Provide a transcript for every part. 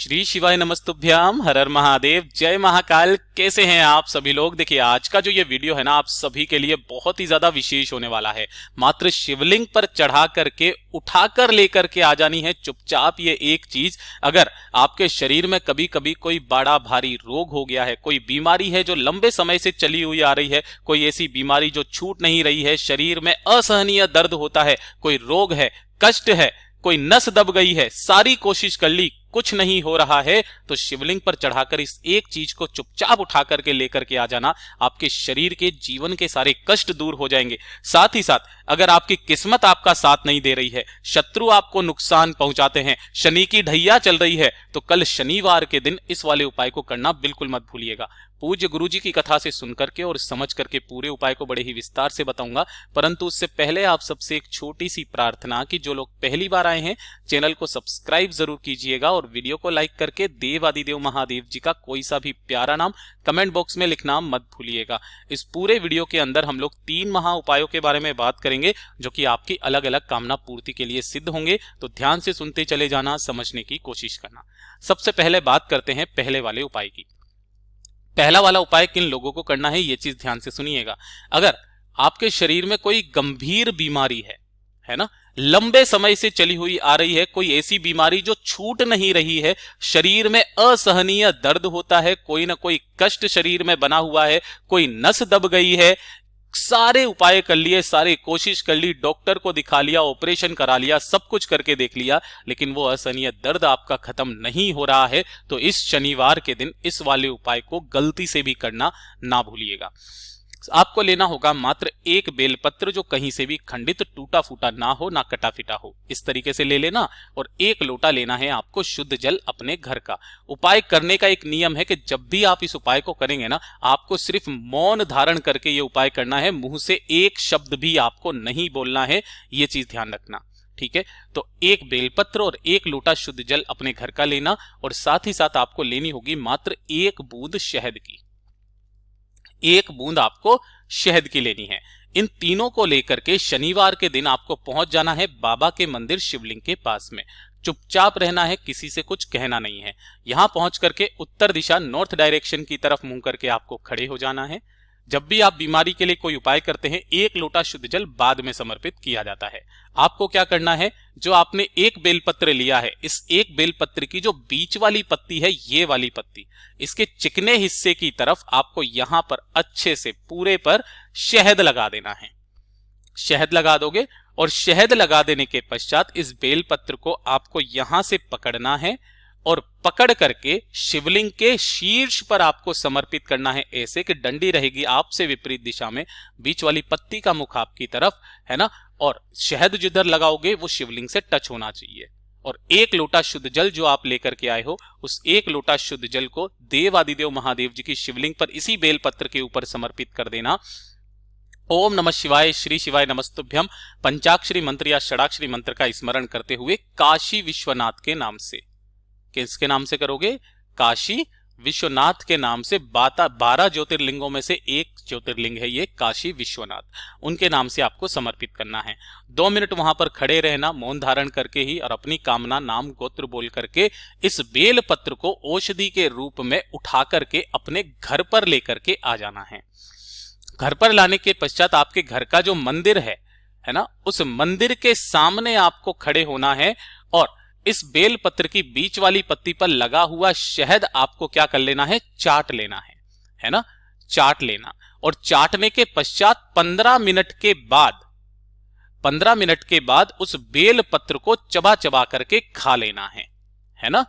श्री शिवाय नमस्तुभ्याम, हर हर महादेव, जय महाकाल। कैसे हैं आप सभी लोग। देखिए आज का जो ये वीडियो है ना, आप सभी के लिए बहुत ही ज्यादा विशेष होने वाला है। मात्र शिवलिंग पर चढ़ा करके उठाकर लेकर के आ जानी है चुपचाप ये एक चीज। अगर आपके शरीर में कभी कभी कोई बड़ा भारी रोग हो गया है, कोई बीमारी है जो लंबे समय से चली हुई आ रही है, कोई ऐसी बीमारी जो छूट नहीं रही है, शरीर में असहनीय दर्द होता है, कोई रोग है, कष्ट है, कोई नस दब गई है, सारी कोशिश कर ली, कुछ नहीं हो रहा है, तो शिवलिंग पर चढ़ाकर इस एक चीज को चुपचाप उठा करके लेकर के आ जाना। आपके शरीर के जीवन के सारे कष्ट दूर हो जाएंगे। साथ ही साथ अगर आपकी किस्मत आपका साथ नहीं दे रही है, शत्रु आपको नुकसान पहुंचाते हैं, शनि की ढैया चल रही है, तो कल शनिवार के दिन इस वाले उपाय को करना बिल्कुल मत भूलिएगा। पूज्य गुरु जी की कथा से सुनकर के और समझ करके पूरे उपाय को बड़े ही विस्तार से बताऊंगा, परंतु उससे पहले आप सबसे एक छोटी सी प्रार्थना कि जो लोग पहली बार आए हैं चैनल को सब्सक्राइब जरूर कीजिएगा और वीडियो को लाइक करके देव आदिदेव महादेव जी का कोई सा भी प्यारा नाम कमेंट बॉक्स में लिखना मत भूलिएगा। इस पूरे वीडियो के अंदर हम लोग 3 महा उपायों के बारे में बात करेंगे जो कि आपकी अलग अलग कामना पूर्ति के लिए सिद्ध होंगे, तो ध्यान से सुनते चले जाना, समझने की कोशिश करना। सबसे पहले बात करते हैं पहले वाले उपाय की। पहला वाला उपाय किन लोगों को करना है ये चीज ध्यान से सुनिएगा। अगर आपके शरीर में कोई गंभीर बीमारी है ना, लंबे समय से चली हुई आ रही है, कोई ऐसी बीमारी जो छूट नहीं रही है, शरीर में असहनीय दर्द होता है, कोई ना कोई कष्ट शरीर में बना हुआ है, कोई नस दब गई है, सारे उपाय कर लिए, सारे कोशिश कर ली, डॉक्टर को दिखा लिया, ऑपरेशन करा लिया, सब कुछ करके देख लिया, लेकिन वो असहनीय दर्द आपका खत्म नहीं हो रहा है, तो इस शनिवार के दिन इस वाले उपाय को गलती से भी करना ना भूलिएगा। आपको लेना होगा मात्र एक बेलपत्र जो कहीं से भी खंडित, टूटा फूटा ना हो, ना कटा फिटा हो, इस तरीके से ले लेना। और 1 लोटा लेना है आपको शुद्ध जल अपने घर का। उपाय करने का एक नियम है कि जब भी आप इस उपाय को करेंगे ना, आपको सिर्फ मौन धारण करके ये उपाय करना है, मुंह से एक शब्द भी आपको नहीं बोलना है, ये चीज ध्यान रखना, ठीक है। तो 1 बेलपत्र और 1 लोटा शुद्ध जल अपने घर का लेना, और साथ ही साथ आपको लेनी होगी मात्र 1 बूंद शहद की। 1 बूंद आपको शहद की लेनी है। इन तीनों को लेकर के शनिवार के दिन आपको पहुंच जाना है बाबा के मंदिर शिवलिंग के पास में। चुपचाप रहना है, किसी से कुछ कहना नहीं है। यहां पहुंच करके उत्तर दिशा, नॉर्थ डायरेक्शन की तरफ मुंह करके आपको खड़े हो जाना है। जब भी आप बीमारी के लिए कोई उपाय करते हैं, 1 लोटा शुद्ध जल बाद में समर्पित किया जाता है। आपको क्या करना है, जो आपने 1 बेलपत्र लिया है, इस 1 बेलपत्र की जो बीच वाली पत्ती है, ये वाली पत्ती, इसके चिकने हिस्से की तरफ आपको यहां पर अच्छे से पूरे पर शहद लगा देना है। शहद लगा दोगे और शहद लगा देने के पश्चात इस बेलपत्र को आपको यहां से पकड़ना है और पकड़ करके शिवलिंग के शीर्ष पर आपको समर्पित करना है, ऐसे कि डंडी रहेगी आपसे विपरीत दिशा में, बीच वाली पत्ती का मुख आपकी तरफ है ना, और शहद जिधर लगाओगे वो शिवलिंग से टच होना चाहिए। और 1 लोटा शुद्ध जल जो आप लेकर के आए हो, उस 1 लोटा शुद्ध जल को देव आदिदेव महादेव जी की शिवलिंग पर इसी बेलपत्र के ऊपर समर्पित कर देना। ओम नमः शिवाय, श्री शिवाय नमस्तुभ्यम पंचाक्षरी मंत्र या षडाक्षरी मंत्र का स्मरण करते हुए काशी विश्वनाथ के नाम से, किसके नाम से करोगे, काशी विश्वनाथ के नाम से। 12 ज्योतिर्लिंगों में से एक ज्योतिर्लिंग है ये काशी विश्वनाथ, उनके नाम से आपको समर्पित करना है। 2 मिनट वहां पर खड़े रहना मौन धारण करके ही, और अपनी कामना नाम गोत्र बोल करके इस बेल पत्र को औषधि के रूप में उठा करके अपने घर पर लेकर के आ जाना है। घर पर लाने के पश्चात आपके घर का जो मंदिर है ना, उस मंदिर के सामने आपको खड़े होना है और इस बेल पत्र की बीच वाली पत्ती पर लगा हुआ शहद आपको क्या कर लेना है, चाट लेना है ना, चाट लेना। और चाटने के पश्चात 15 मिनट के बाद उस बेल पत्र को चबा चबा करके खा लेना है ना।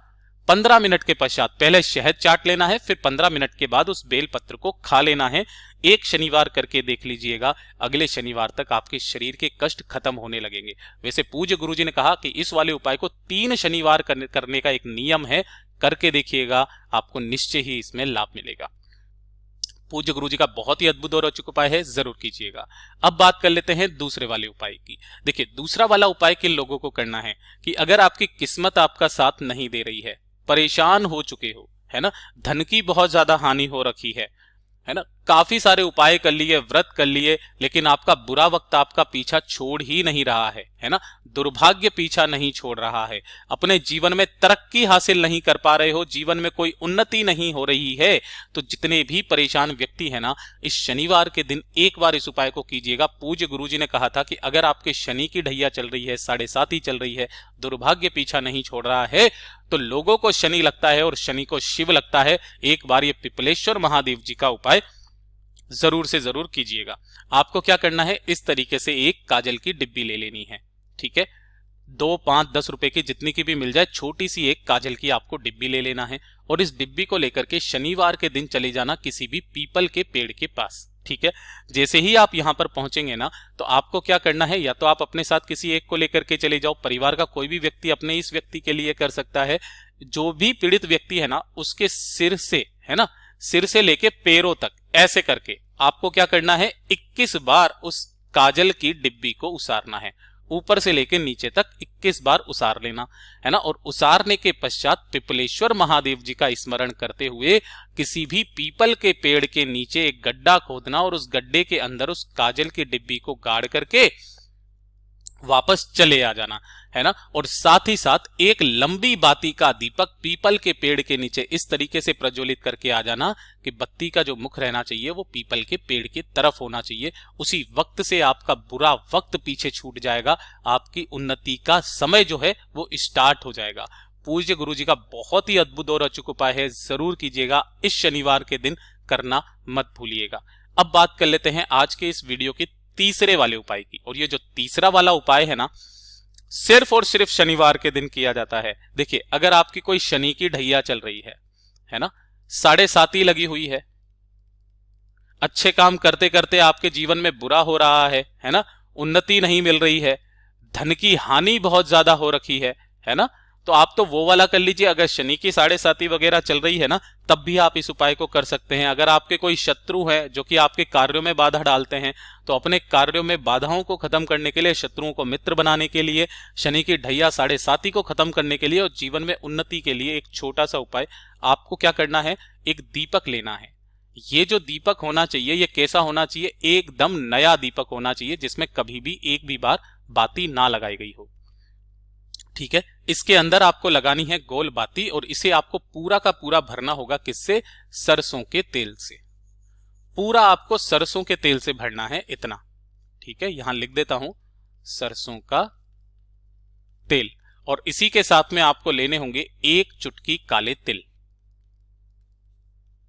15 मिनट के पश्चात पहले शहद चाट लेना है, फिर 15 मिनट के बाद उस बेल पत्र को खा लेना है। एक शनिवार करके देख लीजिएगा, अगले शनिवार तक आपके शरीर के कष्ट खत्म होने लगेंगे। वैसे पूज्य गुरुजी ने कहा कि इस वाले उपाय को 3 शनिवार करने का एक नियम है, करके देखिएगा, आपको निश्चय ही इसमें लाभ मिलेगा। पूज्य गुरुजी का बहुत ही अद्भुत और रोचक उपाय है, जरूर कीजिएगा। अब बात कर लेते हैं दूसरे वाले उपाय की। देखिए दूसरा वाला उपाय किन लोगों को करना है कि अगर आपकी किस्मत आपका साथ नहीं दे रही है, परेशान हो चुके हो, है ना, धन की बहुत ज्यादा हानि हो रखी है ना, काफी सारे उपाय कर लिए, व्रत कर लिए, लेकिन आपका बुरा वक्त आपका पीछा छोड़ ही नहीं रहा है ना। दुर्भाग्य पीछा नहीं छोड़ रहा है, अपने जीवन में तरक्की हासिल नहीं कर पा रहे हो, जीवन में कोई उन्नति नहीं हो रही है, तो जितने भी परेशान व्यक्ति है ना, इस शनिवार के दिन एक बार इस उपाय को कीजिएगा। पूज्य गुरुजी ने कहा था कि अगर आपके शनि की ढैया चल रही है, 7.5 चल रही है, दुर्भाग्य पीछा नहीं छोड़ रहा है, तो लोगों को शनि लगता है और शनि को शिव लगता है, एक बार ये पिपलेश्वर महादेव जी का उपाय जरूर से जरूर कीजिएगा। आपको क्या करना है, इस तरीके से एक काजल की डिब्बी ले लेनी है, ठीक है। 2, 5, 10 रुपए की जितनी की भी मिल जाए, छोटी सी एक काजल की आपको डिब्बी ले लेना है और इस डिब्बी को लेकर के शनिवार के दिन चले जाना किसी भी पीपल के पेड़ के पास, ठीक है। जैसे ही आप यहां पर पहुंचेंगे ना, तो आपको क्या करना है, या तो आप अपने साथ किसी एक को लेकर के चले जाओ, परिवार का कोई भी व्यक्ति अपने इस व्यक्ति के लिए कर सकता है। जो भी पीड़ित व्यक्ति है ना, उसके सिर से, है ना, सिर से लेके पैरों तक ऐसे करके आपको क्या करना है, 21 बार उस काजल की डिब्बी को उसारना है, ऊपर से लेकर नीचे तक 21 बार उसार लेना है ना। और उसारने के पश्चात पिपलेश्वर महादेव जी का स्मरण करते हुए किसी भी पीपल के पेड़ के नीचे एक गड्ढा खोदना और उस गड्ढे के अंदर उस काजल की डिब्बी को गाड़ करके वापस चले आ जाना, है ना। और साथ ही साथ एक लंबी बाती का दीपक पीपल के पेड़ के नीचे इस तरीके से प्रज्वलित करके आ जाना कि बत्ती का जो मुख रहना चाहिए वो पीपल के पेड़ की तरफ होना चाहिए। उसी वक्त से आपका बुरा वक्त पीछे छूट जाएगा, आपकी उन्नति का समय जो है वो स्टार्ट हो जाएगा। पूज्य गुरु जी का बहुत ही अद्भुत और अचूक उपाय है, जरूर कीजिएगा, इस शनिवार के दिन करना मत भूलिएगा। अब बात कर लेते हैं आज के इस वीडियो की तीसरे वाले उपाय की। और ये जो तीसरा वाला उपाय है ना, सिर्फ और सिर्फ शनिवार के दिन किया जाता है। देखिए, अगर आपकी कोई शनि की ढैया चल रही है ना, 7.5 लगी हुई है, अच्छे काम करते करते आपके जीवन में बुरा हो रहा है ना, उन्नति नहीं मिल रही है, धन की हानि बहुत ज्यादा हो रखी है ना, तो आप तो वो वाला कर लीजिए। अगर शनि की 7.5 वगैरह चल रही है ना, तब भी आप इस उपाय को कर सकते हैं। अगर आपके कोई शत्रु है जो कि आपके कार्यों में बाधा डालते हैं, तो अपने कार्यों में बाधाओं को खत्म करने के लिए, शत्रुओं को मित्र बनाने के लिए, शनि की ढैया 7.5 को खत्म करने के लिए और जीवन में उन्नति के लिए एक छोटा सा उपाय आपको क्या करना है, एक दीपक लेना है। ये जो दीपक होना चाहिए, ये कैसा होना चाहिए, एकदम नया दीपक होना चाहिए, जिसमें कभी भी एक भी बार बाती ना लगाई गई हो, ठीक है। इसके अंदर आपको लगानी है गोल बाती और इसे आपको पूरा का पूरा भरना होगा, किससे, सरसों के तेल से। पूरा आपको सरसों के तेल से भरना है, इतना, ठीक है। यहां लिख देता हूं, सरसों का तेल। और इसी के साथ में आपको लेने होंगे 1 चुटकी काले तिल,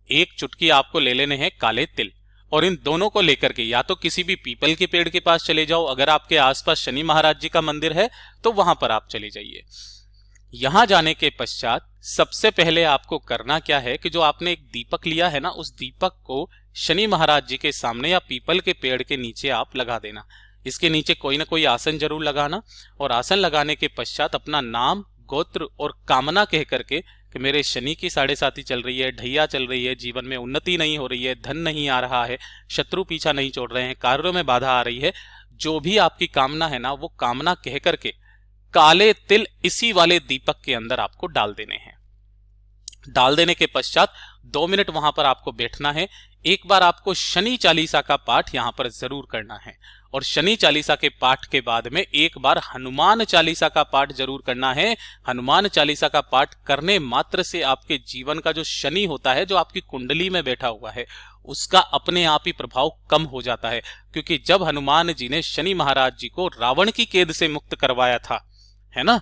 1 चुटकी आपको ले लेने हैं काले तिल। और इन दोनों को लेकर के या तो किसी भी पीपल के पेड़ के पास चले जाओ, अगर आपके आसपास शनि महाराज जी का मंदिर है तो वहां पर आप चले जाइए। यहां जाने के पश्चात सबसे पहले आपको करना क्या है कि जो आपने एक दीपक लिया है ना, उस दीपक को शनि महाराज जी के सामने या पीपल के पेड़ के नीचे आप लगा देना। इसके नीचे कोई ना कोई आसन जरूर लगाना और आसन लगाने के पश्चात अपना नाम, गोत्र और कामना कह करके कि मेरे शनि की 7.5 चल रही है, ढैया चल रही है, जीवन में उन्नति नहीं हो रही है, धन नहीं आ रहा है, शत्रु पीछा नहीं छोड़ रहे हैं, कार्यों में बाधा आ रही है, जो भी आपकी कामना है ना, वो कामना कह करके काले तिल इसी वाले दीपक के अंदर आपको डाल देने हैं। डाल देने के पश्चात 2 मिनट वहां पर आपको बैठना है। एक बार आपको शनि चालीसा का पाठ यहां पर जरूर करना है और शनि चालीसा के पाठ के बाद में एक बार हनुमान चालीसा का पाठ जरूर करना है। हनुमान चालीसा का पाठ करने मात्र से आपके जीवन का जो शनि होता है, जो आपकी कुंडली में बैठा हुआ है, उसका अपने आप ही प्रभाव कम हो जाता है। क्योंकि जब हनुमान जी ने शनि महाराज जी को रावण की कैद से मुक्त करवाया था, है ना,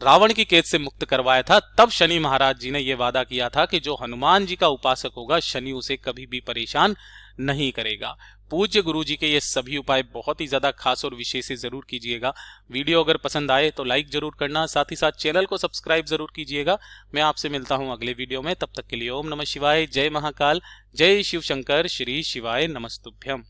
रावण की कैद से मुक्त करवाया था, तब शनि महाराज जी ने यह वादा किया था कि जो हनुमान जी का उपासक होगा, शनि उसे कभी भी परेशान नहीं करेगा। पूज्य गुरु जी के ये सभी उपाय बहुत ही ज्यादा खास और विशेष से जरूर कीजिएगा। वीडियो अगर पसंद आए तो लाइक जरूर करना, साथ ही साथ चैनल को सब्सक्राइब जरूर कीजिएगा। मैं आपसे मिलता हूं अगले वीडियो में, तब तक के लिए ओम नमः शिवाय, जय महाकाल, जय शिव शंकर, श्री शिवाय नमस्तुभ्यम।